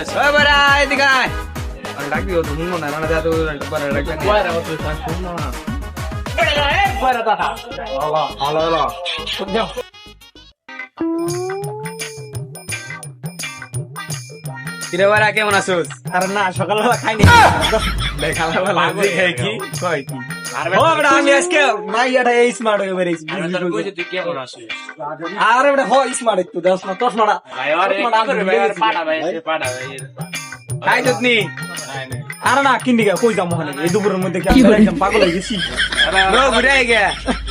আছে ওই বড়া এদিকে আয় আর ডাক দিও তুমি মনে না যা তো বড়া ডাক না বয়রা কত শুনো না বয়রা দাদা আল্লাহ আল্লাহ আল্লাহ যাও কিরে বড়া কেমন আছিস আরে না সকালবেলা খাইনি দেখালা লাগবে কি কই কি ও বড় আমি আজকে মাইয়াটা এই স্মার্ট হয়ে বেরিয়েছি আমি তোর কইছি তুই কেমন আছিস আরে বড় হয় স্মার্ট একটু দাস না তোর না ভাই আরে করে ভাই আর পাড়া ভাই খাই যতনি আরে না কিন্দিকা কই যাম ওখানে এই দুপুরের মধ্যে কি আমি একদম পাগল হয়ে গেছি নো ঘুরে গে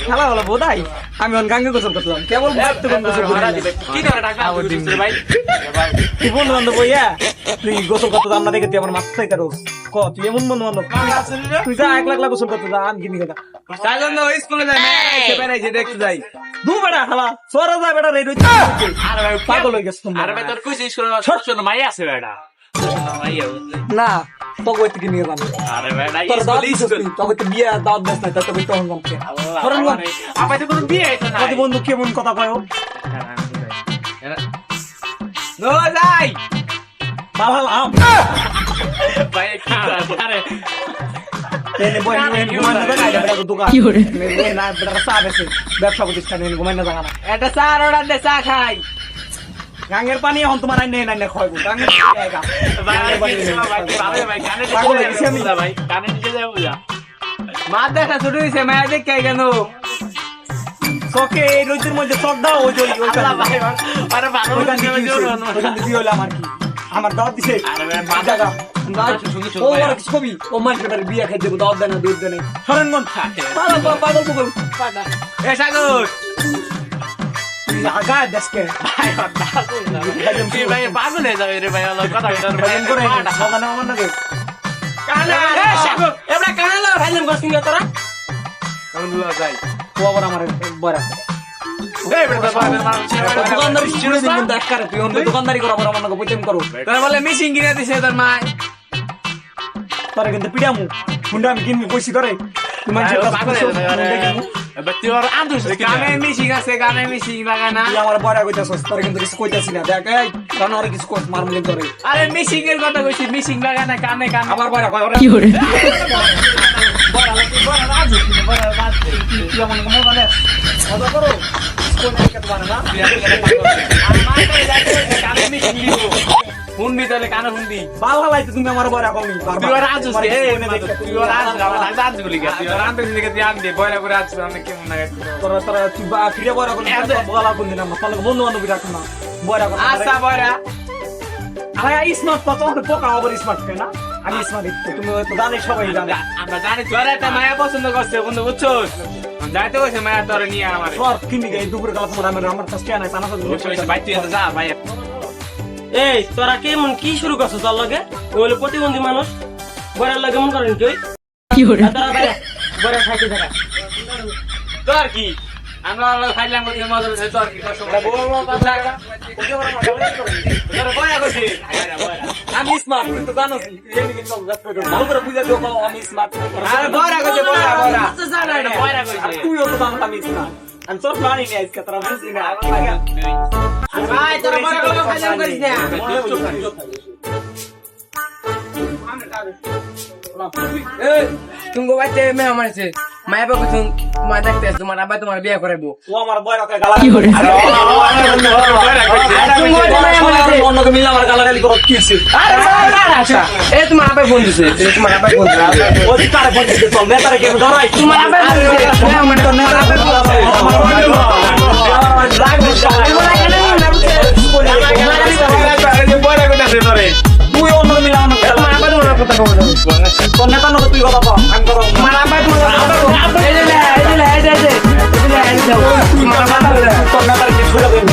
খেলা হলো বোধাই আমি অন গাঙ্গে গোসল করলাম কেবল ভাবতে কোন গোসল করে কি ধরে ডাকলা তুই ভাই তুই বন্ধু বান্ধব বইয়া তুই গোসল করতে যা, আমরা দেখে তুই আমার মাথায় কারোস ক তুই এমন বন্ধু বান্ধব তুই যা 1 লাখ গোসল করতে যা আমি কিনি কথা সাজন তো স্কুলে যাই না এসে বেড়াইছে দেখতে যাই দু বেটা খালা সরা যা বেটা রেড হইছে আরে ভাই পাগল হয়ে গেছ আরে ভাই তোর কইছি ছোট মাই আছে বেটা মাইয়া না তোকে ওই থেকে নিয়ে যাবো আরে ভাই না তোর দাওয়াত দিছিস তুই, তোকে তো বিয়ে দাওয়াত দিস না তাতে তুই তখন গমকে আপনি তো কোনো বিয়ে হইতো না কত বন্ধু কেমন কথা কয় ও নো যাই ভালো আম ভাই আরে তেনে বই নিয়ে ঘুমান না গাইলে বেটা দোকান কি করে না বেটা সাব আছে ব্যবসা প্রতিষ্ঠানে ঘুমান না জানা এটা চার অর্ডার দে চা খাই গাঙ্গের পানি এখন তোমার আইনে না খাইবো গাঙ্গের জায়গা ভাই কানে পাগল হয়ে গেছি আমি। ভাই কানে নিচে যাবো যা মা দেখা ছোট হইছে মায়া দেখ কে কেন চকে এই রোদের মধ্যে চক দাও ওই যে ওইখানে ভাই আরে ভালো ওইখান থেকে কি হইছে? ওইখান থেকে কি হলো আমার কি আমার দাওয়াত দিছে আরে ভাই, এই জায়গা ও ভাই। আর কিছু কবি ও মানুষের বিয়ে খাই দেবো দাওয়াত দেয় না দুধ দেয় না সরেন মন পাগল পাগল পাগল এ সাগর আগা দেশকে ভাই পাগল হয়ে যাবে রে ভাই কথা ভজন করে সকালে আমার নাকি কানা এ সাগর এবড়া কানা লা ভাইলাম করছিস তোরা কোন দুলা যাই ও আবার আমার বড় এই বেটা দোকানদারি শুরু দিন কিন্তু এক করে তুই অন্য দোকানদারি করো আবার আমার নাকি বুঝেম করো তোরা বলে মিশিং কিনে দিছে তোর মা তোরা কিন্তু পিড়ামু মুন্ডা আমি কিনবি কইছি করে তুই মানুষের কাছে পাগল হয়ে যাবে তুই আর আন্দোলন গানে মিশিং আছে গানে মিশিং লাগা না তুই আমার বড় কইতাছস তোরা কিন্তু কিছু কইতাছিস না দেখ এই কারণ আর কিছু কইস মারমু কিন্তু তোরে আরে মিশিং এর কথা কইছি মিশিং লাগা না কানে কানে আবার বড় কয় কি করে তুই আমার মনে মানে কথা করো কোন দিকে তোমার না কানে মিশিং দিব হুন্ডি তাহলে কানে হুন্ডি বাবা লাইতে তুমি আমার বড় কমি তুই আর আজ তুই আর আজ আমার আজ গুলি গেছে তুই আর আনতে দিকে তুই আন দে বয়রা করে আজ আমি কেমন লাগে তোরা তোরা তুই বা ফিরে বড় কমি বলা কোন দিন আমার তাহলে বন্ধু বান্ধব রাখ না বড় কমি আচ্ছা বয়রা আরে স্মার্ট কত পোকা আবার স্মার্ট কেন না আমি স্মার্ট তুমি তো জানি সবাই জানে আমরা জানি তোর একটা মায়া পছন্দ করছে বন্ধু বুঝছোস যাইতে কইছে মায়া তোর নিয়ে আমার সর কিনি এই দুপুরে কাল তোমার আমার কাছে কেন জানা তো ভাই তুই যা ভাই এই তোরা কেমন কি শুরু করছো তোর লগে ওইলে প্রতিবন্ধী মানুষ বড়ার লাগে মন করেন তুই কি করে বড়া খাইতে থাকা তোর কি আমরা খাইলাম কত মজা হচ্ছে তোর কি কষ্ট তোর বয়া কইছে আমি স্মার্ট তুই তো জানো এমনি কিন্তু ভালো করে বুঝা দিও আমি স্মার্ট আরে বয়া কইছে বয়া বয়া বয়রা কইছে তুইও তো জানো আমি স্মার্ট আমি তোর প্ল্যানিং নেই আজকে তোরা বুঝলি না ভাই তোর বয়া কইছে খাইলাম করিস না তুমি বাচ্চা মেহমান আছে মায়া বাবা তুমি মা দেখতে তোমার আব্বা তোমার বিয়ে করাইবো ও আমার বড় কাকা গালা কি করে অন্যকে মিলে আমার গালাগালি করো কি হইছে এই তোমার আব্বাই ফোন দিছে তোমার আব্বাই ফোন দিছে ও তারে ফোন দিতে চল নেতারে কেন ধরাই তোমার আব্বাই ফোন দিছে মেহমান তো নেতা আব্বাই ফোন দিছে তুই অন্য মিলে আমার তোমার আব্বাই তোমার কথা কব তোর নেতা নকে তুই কথা কও আমি করো তোমার আব্বাই তোমার এই যে তোর নেতার কি ছুড়ে দেন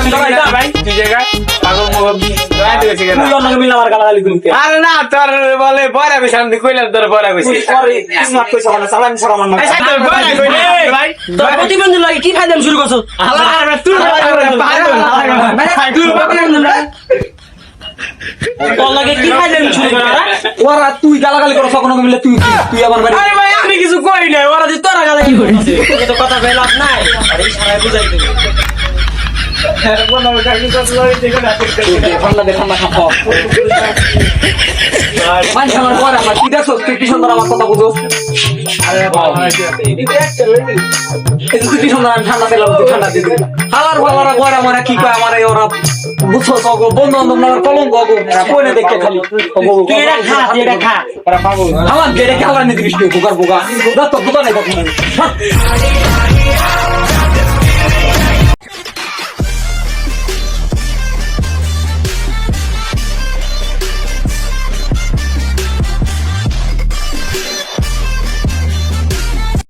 তোর নেতার ভাই তুই জায়গা পাগল মুভি রাইট হইছে কেন তুই অন্য মিলে আমার গালাগালি করতে আরে না তোর বলে বড়া বেশি আমি কইলাম তোর বড়া কইছি তুই সরি স্মার্ট কইছ না সালাম সালাম না তোর বড়া কইনি ভাই তোর প্রতিবন্ধী লাগে কি খাইলাম শুরু করছো আরে তুই তোর লাগে কি খাইলাম শুরু করছো ওরা তুই গালাগালি করছ কখনো মিলে তুই তুই আমার বাড়ি আরে ভাই আমি কিছু কই নাই ওরা যে তোরা গালা কি করে তোকে তো কথা কইলাম নাই আরে সারা বুঝাই দিবি ঠান্ডা দে ঠান্ডা খাপ মানে আমার ঘর আমার কি দেখছো তুই কি সুন্দর আমার কথা বুঝো তুই কি সুন্দর আমি ঠান্ডা দিলাম তুই ঠান্ডা দিবি হালার ফালারা ঘর আমার কি কয় আমার ওরা বুঝছো সগো বন্ধু বান্ধব আমার কলঙ্ক গো কোনে দেখে খালি তুই এটা খা তুই এটা খা আমার গেড়ে খাবার নিতে গেছিস বোকার বোকা তো দোকানে